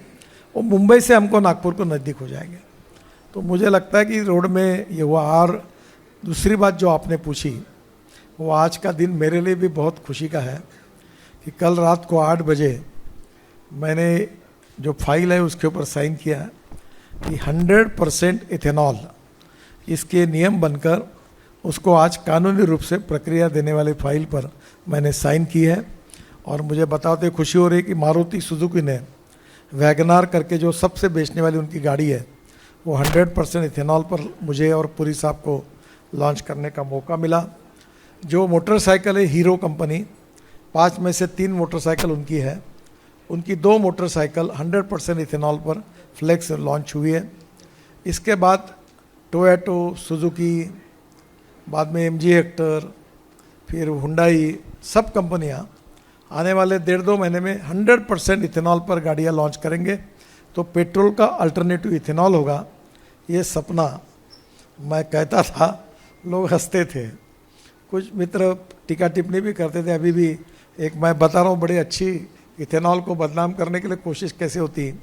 वो मुंबई से हमको नागपुर को नज़दीक हो जाएंगे। तो मुझे लगता है कि रोड में ये हुआ। और दूसरी बात जो आपने पूछी, वो आज का दिन मेरे लिए भी बहुत खुशी का है कि कल रात को 8 बजे मैंने जो फाइल है उसके ऊपर साइन किया कि 100% इथेनॉल इसके नियम बनकर उसको आज कानूनी रूप से प्रक्रिया देने वाली फाइल पर मैंने साइन की है। और मुझे बताते खुशी हो रही कि मारुति सुजुकी ने वैगनार करके जो सबसे बेचने वाली उनकी गाड़ी है, वो 100% इथेनॉल पर मुझे और पुरी साहब को लॉन्च करने का मौका मिला। जो मोटरसाइकिल है हीरो कंपनी, 5 में से 3 मोटरसाइकिल उनकी है, उनकी 2 मोटरसाइकिल 100% इथेनॉल पर फ्लेक्स लॉन्च हुई है। इसके बाद टोयोटो, सुजुकी, बाद में MG हेक्टर, फिर हुंडई, सब कंपनियां आने वाले 1.5-2 महीने में 100% इथेनॉल पर गाड़ियां लॉन्च करेंगे। तो पेट्रोल का अल्टरनेटिव इथेनॉल होगा, ये सपना मैं कहता था, लोग हंसते थे, कुछ मित्र टीका टिप्पणी भी करते थे। अभी भी एक मैं बता रहा हूँ, बड़ी अच्छी इथेनॉल को बदनाम करने के लिए कोशिश कैसे होती।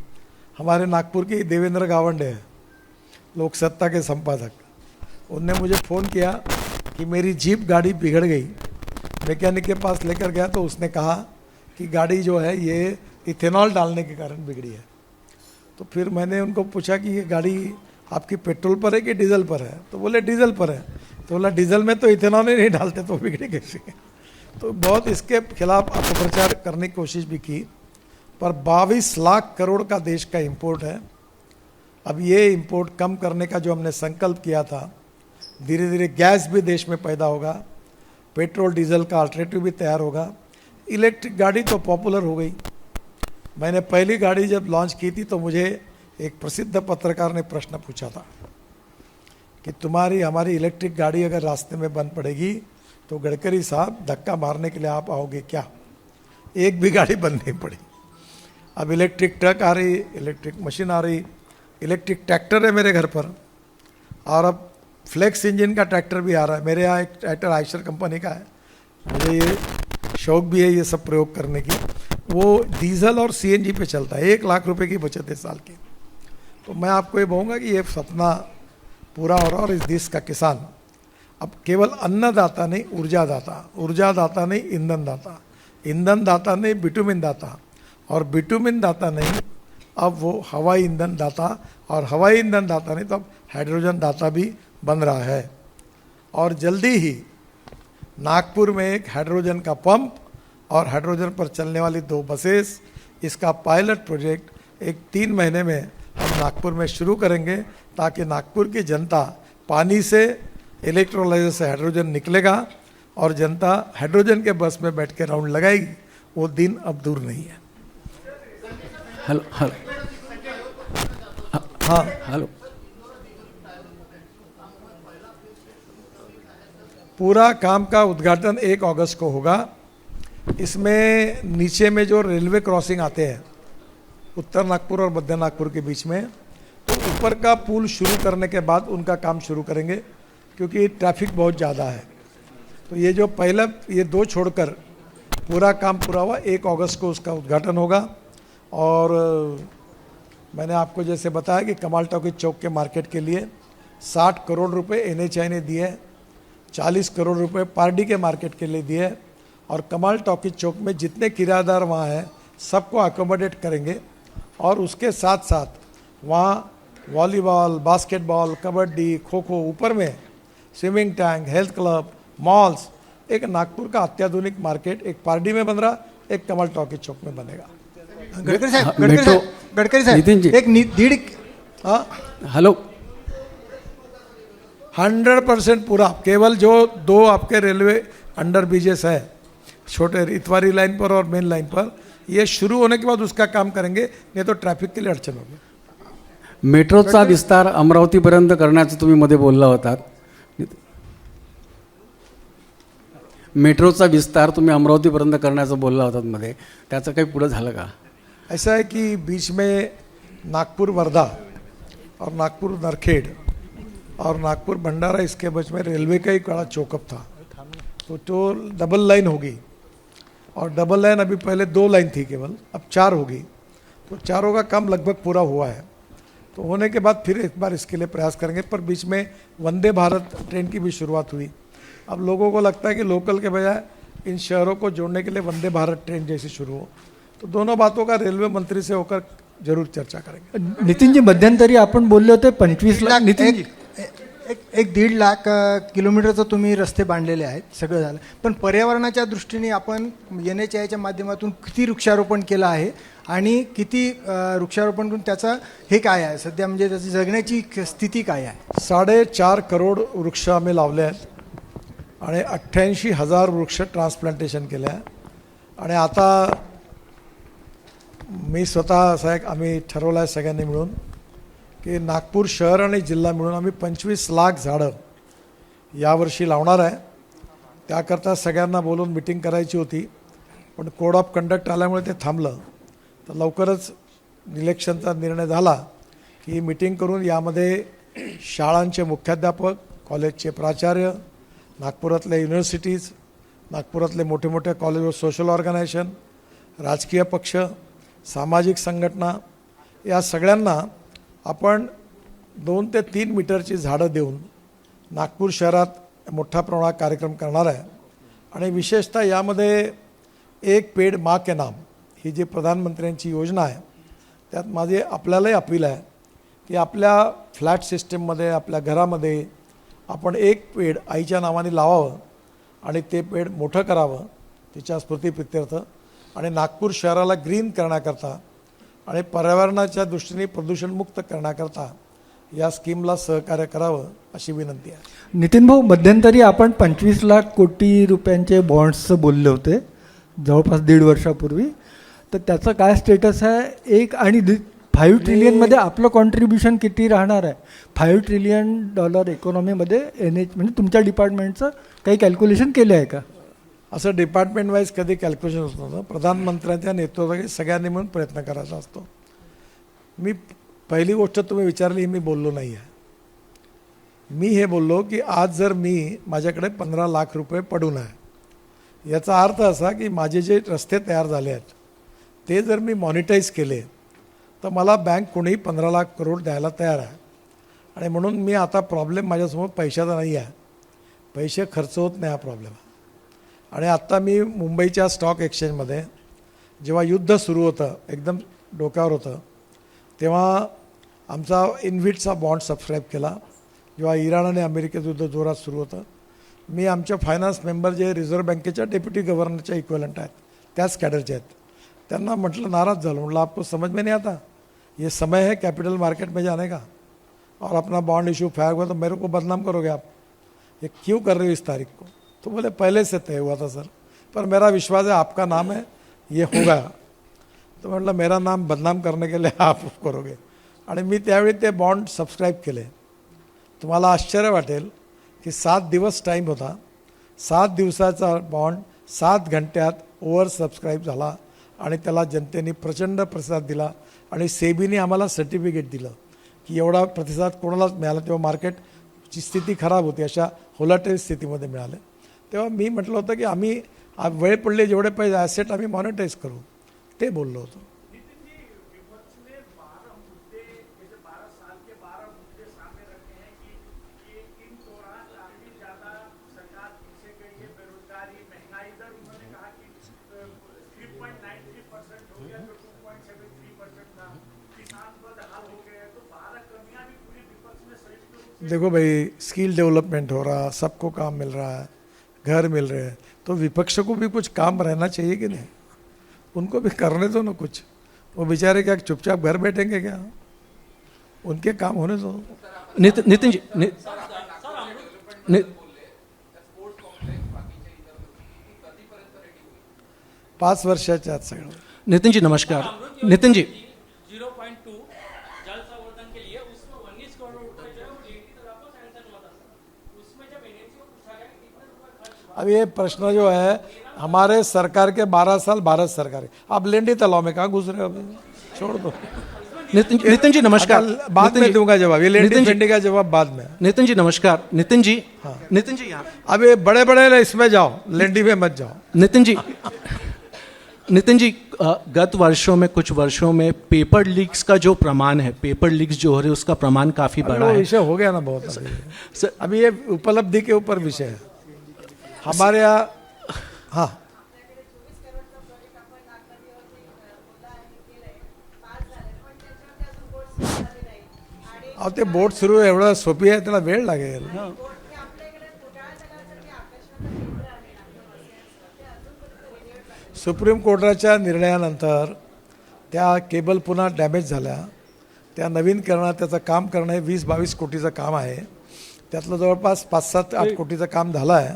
हमारे नागपुर की देवेंद्र गावंडे है, लोक सत्ता के संपादक, उनने मुझे फ़ोन किया कि मेरी जीप गाड़ी बिगड़ गई, मैकेनिक के पास लेकर गया तो उसने कहा कि गाड़ी जो है ये इथेनॉल डालने के कारण बिगड़ी है। तो फिर मैंने उनको पूछा कि ये गाड़ी आपकी पेट्रोल पर है कि डीजल पर है? तो बोले डीजल पर है। तो बोला डीजल में तो इथेनॉल ही नहीं डालते, तो बिगड़ी कैसे? तो बहुत इसके खिलाफ अपप्रचार करने की कोशिश भी की, पर 22 लाख करोड़ का देश का इंपोर्ट है। अब ये इंपोर्ट कम करने का जो हमने संकल्प किया था, धीरे धीरे गैस भी देश में पैदा होगा, पेट्रोल डीजल का अल्टरनेटिव भी तैयार होगा। इलेक्ट्रिक गाड़ी तो पॉपुलर हो गई। मैंने पहली गाड़ी जब लॉन्च की थी तो मुझे एक प्रसिद्ध पत्रकार ने प्रश्न पूछा था कि तुम्हारी हमारी इलेक्ट्रिक गाड़ी अगर रास्ते में बंद पड़ेगी तो गडकरी साहब धक्का मारने के लिए आप आओगे क्या? एक भी गाड़ी बंद नहीं पड़ी। अब इलेक्ट्रिक ट्रक आ रही, इलेक्ट्रिक मशीन आ रही, इलेक्ट्रिक ट्रैक्टर है मेरे घर पर, और अब फ्लेक्स इंजन का ट्रैक्टर भी आ रहा है। मेरे यहाँ एक ट्रैक्टर आयशर कंपनी का है, मुझे ये शौक भी है ये सब प्रयोग करने की। वो डीजल और CNG पे चलता है, 1 लाख रुपए की बचत है साल की। तो मैं आपको ये कहूँगा कि ये सपना पूरा हो रहा। और इस देश का किसान अब केवल अन्नदाता नहीं, ऊर्जा दाता नहीं, ईंधन दाता, ईंधन दाता नहीं, बिटुमिन दाता, और बिटुमिन दाता नहीं, अब वो हवाई ईंधन दाता, और हवाई ईंधन दाता नहीं तो अब हाइड्रोजन दाता भी बन रहा है। और जल्दी ही नागपुर में एक हाइड्रोजन का पंप और हाइड्रोजन पर चलने वाली 2 बसेस, इसका पायलट प्रोजेक्ट एक 3 महीने में हम नागपुर में शुरू करेंगे, ताकि नागपुर की जनता पानी से, इलेक्ट्रोलाइजर से हाइड्रोजन निकलेगा और जनता हाइड्रोजन के बस में बैठ के राउंड लगाएगी। वो दिन अब दूर नहीं है। हेलो हाँ, हेलो, पूरा काम का उद्घाटन 1 अगस्त को होगा। इसमें नीचे में जो रेलवे क्रॉसिंग आते हैं उत्तर नागपुर और मध्य नागपुर के बीच में, तो ऊपर का पुल शुरू करने के बाद उनका काम शुरू करेंगे, क्योंकि ट्रैफिक बहुत ज़्यादा है। तो ये जो पहला ये 2 छोड़कर पूरा काम पूरा हुआ, 1 अगस्त को उसका उद्घाटन होगा। और मैंने आपको जैसे बताया कि कमाल टॉकीज चौक के मार्केट के लिए 60 करोड़ रुपए NHAI ने दिए, 40 करोड़ रुपए पार्डी के मार्केट के लिए दिए, और कमाल टॉकीज चौक में जितने किराएदार वहाँ हैं सबको अकोमोडेट करेंगे। और उसके साथ साथ वहाँ वॉलीबॉल, बास्केटबॉल, कबड्डी, खो खो, ऊपर में swimming tank, health club, malls, एक नागपुर का अत्याधुनिक मार्केट एक पार्डी में बन रहा, एक कमाल टॉकीज चौक में बनेगा। गडकरी साहब, नितिन जी, एक 1.5 हाँ, हेलो, 100% पूरा। केवल जो 2 आपके रेलवे अंडर ब्रिजेस है, छोटे इतवारी लाइन पर और मेन लाइन पर, ये शुरू होने के बाद उसका काम करेंगे, नहीं तो ट्रॅफिक के लिए अडचण होगी। मेट्रोचा विस्तार अमरावतीपर्यंत करण्याचं तुम्ही मध्ये बोलला होतात. मेट्रोचा विस्तार तुम्ही अमरावतीपर्यंत करण्याचं बोलला होतात मध्ये, त्याचं काही पुढे झालं का? ऐसा है कि बीच में नागपुर वर्धा और नागपुर नरखेड़ और नागपुर भंडारा, इसके बीच में रेलवे का ही बड़ा चौकअप था, तो डबल लाइन होगी। और डबल लाइन अभी पहले 2 लाइन थी केवल, अब 4 होगी। तो चारों का काम लगभग पूरा हुआ है। तो होने के बाद फिर एक बार इसके लिए प्रयास करेंगे। पर बीच में वंदे भारत ट्रेन की भी शुरुआत हुई। अब लोगों को लगता है कि लोकल के बजाय इन शहरों को जोड़ने के लिए वंदे भारत ट्रेन जैसी शुरू हो। तो दोनों बातों का रेलवे मंत्री से होकर जरूर चर्चा करेंगे। नितीनजी, मध्यंतरी आपण बोलले होते 25 लाख. नितीनजी, एक 1.5 लाख किलोमीटरचं तुम्ही रस्ते बांधलेले आहेत, सगळं झालं, पण पर्यावरणाच्या दृष्टीने आपण NHAIच्या माध्यमातून किती वृक्षारोपण केलं आहे आणि किती वृक्षारोपण करून त्याचा हे काय आहे सध्या, म्हणजे त्याची जगण्याची स्थिती काय आहे? 4.5 करोड वृक्ष आम्ही लावले आहेत आणि 88,000 वृक्ष ट्रान्सप्लांटेशन केले आहे. आणि आता मी स्वतः असा एक आम्ही ठरवलं आहे सगळ्यांनी मिळून की नागपूर शहर आणि जिल्हा मिळून आम्ही 25 लाख झाडं यावर्षी लावणार आहे. त्याकरता सगळ्यांना बोलून मिटिंग करायची होती, पण कोड ऑफ कंडक्ट आल्यामुळे ते थांबलं. तर लवकरच इलेक्शनचा निर्णय झाला की ही मिटिंग करून यामध्ये शाळांचे मुख्याध्यापक, कॉलेजचे प्राचार्य, नागपुरातल्या युनिव्हर्सिटीज, नागपुरातले मोठे मोठे कॉलेज व सोशल ऑर्गनायझेशन, राजकीय पक्ष, सामाजिक संघटना, या सगळ्यांना आपण 2 ते 3 मीटरची झाडं देऊन नागपूर शहरात मोठ्या प्रमाणात कार्यक्रम करणार आहे. आणि विशेषतः यामध्ये एक पेड माँ के नाम ही जी प्रधानमंत्र्यांची योजना आहे, त्यात माझे आपल्यालाही अपील आहे की आपल्या फ्लॅट सिस्टीममध्ये, आपल्या घरामध्ये आपण एक पेड आईच्या नावाने लावावं आणि ते पेड मोठं करावं तिच्या स्मृतीप्रित्यर्थ. आणि नागपूर शहराला ग्रीन करण्याकरता आणि पर्यावरणाच्या दृष्टीने प्रदूषणमुक्त करण्याकरता या स्कीमला सहकार्य करावं अशी विनंती आहे. नितीन भाऊ, मध्यंतरी आपण 25 लाख कोटी रुपयांचे बॉन्ड्सचं बोलले होते जवळपास 1.5 वर्षापूर्वी. तर त्याचं काय स्टेटस आहे? एक आणि 5 ट्रिलियनमध्ये आपलं कॉन्ट्रीब्युशन किती राहणार आहे? $5 ट्रिलियन इकॉनॉमीमध्ये म्हणजे तुमच्या डिपार्टमेंटचं काही कॅल्क्युलेशन केलं आहे का? असं डिपार्टमेंट वाईज कधी कॅल्क्युलेशन होत नव्हतं. प्रधानमंत्र्यांच्या नेतृत्वाखाली सगळ्यांनी म्हणून प्रयत्न करायचा असतो. मी पहिली गोष्ट तुम्ही विचारली ही मी बोललो नाही आहे. मी हे बोललो की आज जर माझ्याकडे 15 लाख रुपये पडून आहे, याचा अर्थ असा की माझे जे रस्ते तयार झाले आहेत ते जर मी मॉनिटाईज केले तर मला बँक कोणीही 15 लाख करोड द्यायला तयार आहे. आणि म्हणून मी आता प्रॉब्लेम माझ्यासमोर पैशाचा नाही आहे, पैसे खर्च होत नाही हा प्रॉब्लेम आहे. आणि आत्ता मी मुंबईच्या स्टॉक एक्सचेंजमध्ये जेव्हा युद्ध सुरू होतं, एकदम डोक्यावर होतं, तेव्हा आमचा इन्व्हिटचा बॉन्ड सबस्क्राईब केला. जेव्हा इराण आणि अमेरिकेचं युद्ध जोरात सुरू होतं, मी आमच्या फायनान्स मेंबर जे रिझर्व्ह बँकेच्या डेप्युटी गव्हर्नरच्या इक्वलंट आहेत, त्याच कॅडरचे आहेत, त्यांना म्हटलं, नाराज़ झालो, म्हटलं आपको समझ में नहीं आता, ये समय है कैपिटल मार्केट में जाने का और अपना बॉन्ड इशू फायर हुआ तो मेरे को बदनाम करोगे आप, ये क्यों कर रहे हो इस तारीख को? तो बोले पहले से तय हुआ था सर, पर मेरा विश्वास है आपका नाम है, ये होगा. तो म्हटलं मेरा नाम बदनाम करने के लिए आप करोगे. आणि मी त्यावेळी ते बॉन्ड सबस्क्राईब केले. तुम्हाला आश्चर्य वाटेल की 7 दिवस टाईम होता. 7 दिवसाचा बॉन्ड 7 घंट्यात ओव्हर सबस्क्राईब झाला आणि त्याला जनतेने प्रचंड प्रतिसाद दिला. आणि सेबीने आम्हाला सर्टिफिकेट दिलं की एवढा प्रतिसाद कोणालाच मिळाला. तेव्हा मार्केटची स्थिती खराब होती, अशा होलाटाईल स्थितीमध्ये मिळाले. तेव्हा मी म्हटलं होतं की आम्ही वेळ पडले जेवढे पैसे ॲसेट आम्ही मॉनिटाईज करू, ते बोललो होतो. देखो भाई, स्किल डेवलपमेंट हो रहा, सबको काम मिल रहा है, घर मिल रहे हैं, तो विपक्ष को भी कुछ काम रहना चाहिए कि नहीं? उनको भी करने दो ना कुछ. वो बेचारे क्या चुपचाप घर बैठेंगे क्या? उनके काम होने दो. नितीन जी, 5 वर्षाच्या आत सगळं. नितीन जी नमस्कार. नितीन जी, 0.2 जल संवर्धन के लिए उसमें 19 करोड़ रुपए जो है वो DET तरफ को सैंक्शन हुआ था सर. उसमें जब NHAI को पूछा गया कि कितने रुपए खर्च हुआ, अब ये प्रश्न जो है हमारे सरकार के 12 साल भारत सरकार है. आप लेंडी तालाब में कहाँ घुस रहे हो अभी? छोड़ दो. नितीन जी नमस्कार. बाद में दूंगा जवाब, ये लेंडी नितिन जी- फेंडी का जवाब बाद में. नितीन जी नमस्कार. नितीन जी, नितीन जी यहाँ. अब ये बड़े बड़े इसमें जाओ, लेंडी में मत जाओ. नितीन जी, नितिन जी, गत वर्षों में कुछ वर्षों में पेपर लीक्स का जो प्रमाण है, पेपर लीक्स जो हो रहे हैं उसका प्रमाण काफी अरे बढ़ा वो है। विषय हो गया ना बहुत अभी। सर, अभी ये उपलब्धि के ऊपर विषय है हमारे यहाँ। हाँ, अहो ते बोट सुरू एवढं सोपी आहे, त्याला वेळ लागेल. सुप्रीम कोर्टाच्या निर्णयानंतर त्या केबल पुन्हा डॅमेज झाल्या, त्या नवीन करणं, त्याचं काम करणं हे 20-22 कोटीचं काम आहे. त्यातलं जवळपास 5-7-8 कोटीचं काम झालं आहे.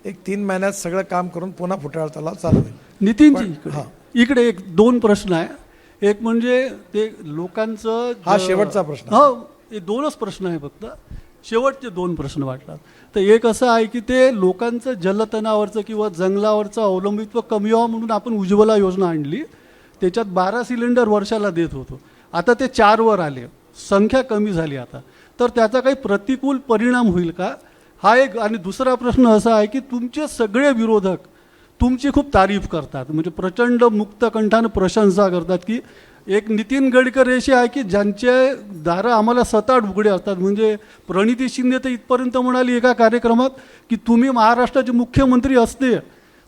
एक 3 महिन्यात सगळं काम करून पुन्हा फुटाळ तलाव चालू होईल. नितीनजी हां. इकडे एक दोन प्रश्न आहे. एक म्हणजे ते लोकांचं हा शेवटचा प्रश्न. हो, हे दोनच प्रश्न आहे फक्त. शेवटचे दोन प्रश्न वाटतात. तर एक असं आहे की ते लोकांचं जलतणावरचं किंवा जंगलावरचं अवलंबित्व कमी व्हावं म्हणून आपण उज्ज्वला योजना आणली. त्याच्यात 12 सिलेंडर वर्षाला देत होतो. आता ते 4 वर आले, संख्या कमी झाली आता. तर त्याचा काही प्रतिकूल परिणाम होईल का, हा एक. आणि दुसरा प्रश्न असा आहे की तुमचे सगळे विरोधक तुमची खूप तारीफ करतात, म्हणजे प्रचंड मुक्तकंठानं प्रशंसा करतात की एक नितीन गडकरी असे आहे की ज्यांचे दारं आम्हाला सताड उघडे असतात. म्हणजे प्रणिती शिंदे तर इथपर्यंत म्हणाली एका कार्यक्रमात की तुम्ही महाराष्ट्राचे मुख्यमंत्री असते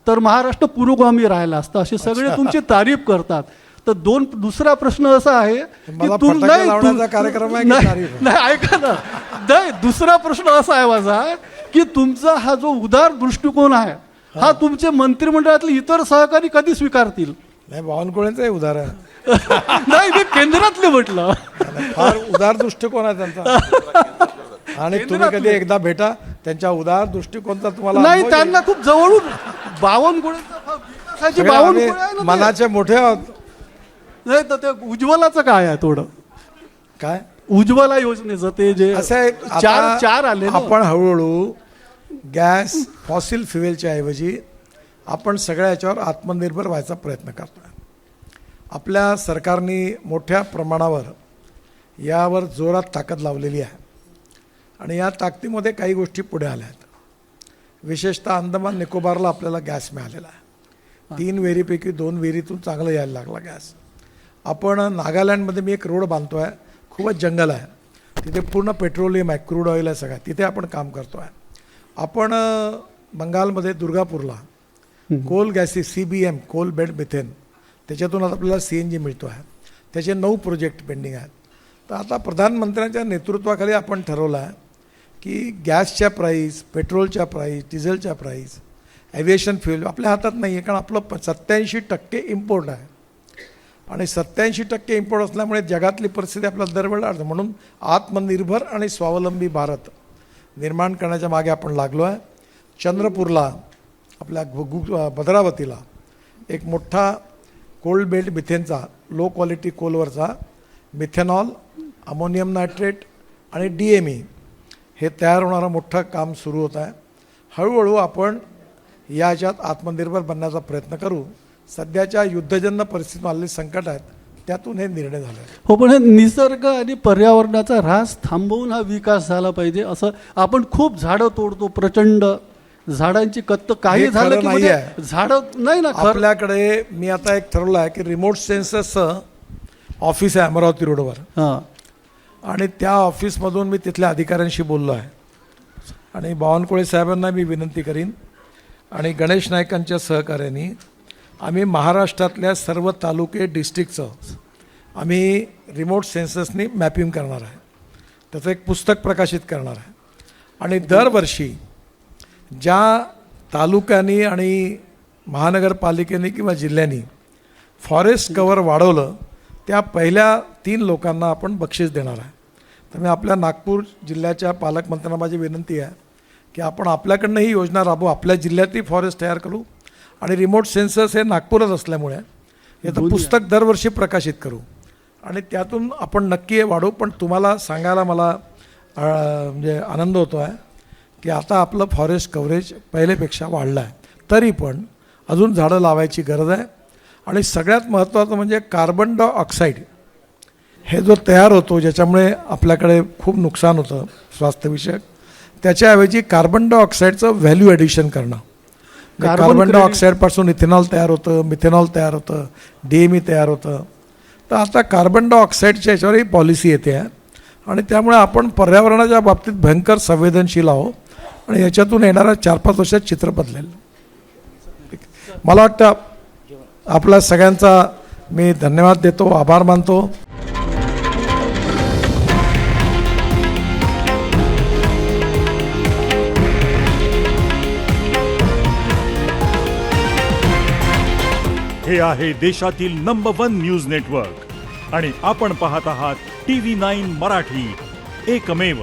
तर महाराष्ट्र पुरोगामी राहिला असता, असे सगळे तुमची तारीफ करतात. तर दुसरा प्रश्न असा आहे की मला फटाके लावण्याचा कार्यक्रम आहे की तारीफ आहे? नाही, ऐका ना. नाही, दुसरा प्रश्न असा आहे माझा की तुमचा हा जो उदार दृष्टिकोन आहे हा तुमचे मंत्रिमंडळातले इतर सहकारी कधी स्वीकारतील? नाही, बावनकुळेंचं उदाहरण नाही, मी केंद्रातले म्हटलं. फार उदार दृष्टिकोन आहे त्यांचा. आणि तुम्ही कधी एकदा भेटा, त्यांच्या उदार दृष्टिकोनचा तुम्हाला नाही, अनुभव त्यांना येईल. खूप जवळून विकासाची सगळे बावनकुळे आम्ही आहे ना ते. मनाचे मोठे आहोत. नाही तर ते उज्ज्वलाचं काय आहे थोडं, काय उज्ज्वला योजनेचं ते जे असं आहे, चार आले ना. आपण हळूहळू गॅस फॉसिल फ्युएलच्या ऐवजी आपण सगळ्या याच्यावर आत्मनिर्भर व्हायचा प्रयत्न करतोय. आपल्या सरकारने मोठ्या प्रमाणावर यावर जोरात ताकद लावलेली आहे आणि या ताकदीमध्ये काही गोष्टी पुढे आल्या आहेत. विशेषतः अंदमान निकोबारला आपल्याला गॅस मिळालेला आहे. 3 विहिरीपैकी 2 विहिरीतून चांगलं यायला लागला गॅस. आपण नागालँडमध्ये मी एक रोड बांधतो आहे, खूपच जंगल आहे तिथे, पूर्ण पेट्रोलियम आहे, क्रूड ऑइल आहे सगळं, तिथे आपण काम करतो आहे. आपण बंगालमध्ये दुर्गापूरला coal gases CBM coal bed methane, त्याच्यातून आता आपल्याला CNG मिळतो आहे. त्याचे 9 प्रोजेक्ट पेंडिंग आहेत. तर आता प्रधानमंत्र्यांच्या नेतृत्वाखाली आपण ठरवलं आहे की गॅसच्या प्राईस, पेट्रोलच्या प्राईस, डिझेलच्या प्राईस, ॲव्हिएशन फ्युएल आपल्या हातात नाही आहे, कारण आपलं 87% इम्पोर्ट आहे आणि 87% इम्पोर्ट असल्यामुळे जगातली परिस्थिती आपल्याला दरवेळेला अडते. म्हणून आत्मनिर्भर आणि स्वावलंबी भारत निर्माण करण्याच्या मागे आपण लागलो आहे. चंद्रपूरला आपल्या भद्रावतीला एक मोठा कोल्ड बेल्ट मिथेनचा, लो क्वालिटी कोलवरचा मिथेनॉल, अमोनियम नायट्रेट आणि DME हे तयार होणारं मोठं काम सुरू होत आहे. हळूहळू आपण याच्यात आत्मनिर्भर बनण्याचा प्रयत्न करू. सध्याच्या युद्धजन्य परिस्थितीत आलेले संकट आहेत, त्यातून हे निर्णय झाले आहेत. हो, पण हे निसर्ग आणि पर्यावरणाचा ऱ्हास थांबवून हा विकास झाला पाहिजे. असं आपण खूप झाडं तोडतो, प्रचंड झाडांची कत्त. काही हे झालं खरं की नाही म्हणजे आहे. झाडं नाही ना खरं. आपल्याकडे मी आता एक ठरवलं आहे की रिमोट सेन्सरचं ऑफिस आहे अमरावती रोडवर हां, आणि त्या ऑफिसमधून मी तिथल्या अधिकाऱ्यांशी बोललो आहे आणि बावनकुळे साहेबांना मी विनंती करीन आणि गणेश नाईकांच्या सहकार्याने आम्ही महाराष्ट्रातल्या सर्व तालुके, डिस्ट्रिक्टचं आम्ही रिमोट सेन्सर्सनी मॅपिंग करणार आहे. त्याचं एक पुस्तक प्रकाशित करणार आहे आणि दरवर्षी ज्या तालुक्यांनी आणि महानगरपालिकेने किंवा जिल्ह्यांनी फॉरेस्ट कव्हर वाढवलं त्या पहिल्या 3 लोकांना आपण बक्षीस देणार आहे. तर मी आपल्या नागपूर जिल्ह्याच्या पालकमंत्र्यांना माझी विनंती आहे की आपण आपल्याकडनं ही योजना राबवू, आपल्या जिल्ह्यातही फॉरेस्ट तयार करू आणि रिमोट सेन्सर्स हे नागपूरच असल्यामुळे याचं पुस्तक दरवर्षी प्रकाशित करू आणि त्यातून आपण नक्की हे वाढवू. पण तुम्हाला सांगायला मला म्हणजे आनंद होतो आहे की आता आपलं फॉरेस्ट कव्हरेज पहिलेपेक्षा वाढलं आहे. तरी पण अजून झाडं लावायची गरज आहे आणि सगळ्यात महत्त्वाचं म्हणजे कार्बन डायऑक्साईड हे जो तयार होतो, ज्याच्यामुळे आपल्याकडे खूप नुकसान होतं स्वास्थ्यविषयक, त्याच्याऐवजी कार्बन डायऑक्साईडचं व्हॅल्यू ॲडिशन करणं कार्बन डायऑक्साईड पासून इथेनॉल तयार होतं, मिथेनॉल तयार होतं, DME तयार होतं. तर आता कार्बन डायऑक्साईडच्या याच्यावरही पॉलिसी येते आहे आणि त्यामुळे आपण पर्यावरणाच्या बाबतीत भयंकर संवेदनशील आहोत आणि याच्यातून येणाऱ्या 4-5 वर्षात चित्र बदलेल. मला वाटतं आपला सगळ्यांचा मी धन्यवाद देतो, आभार मानतो. हे आहे देशातील नंबर 1 न्यूज नेटवर्क आणि आपण पाहत आहात TV9 मराठी, एकमेव.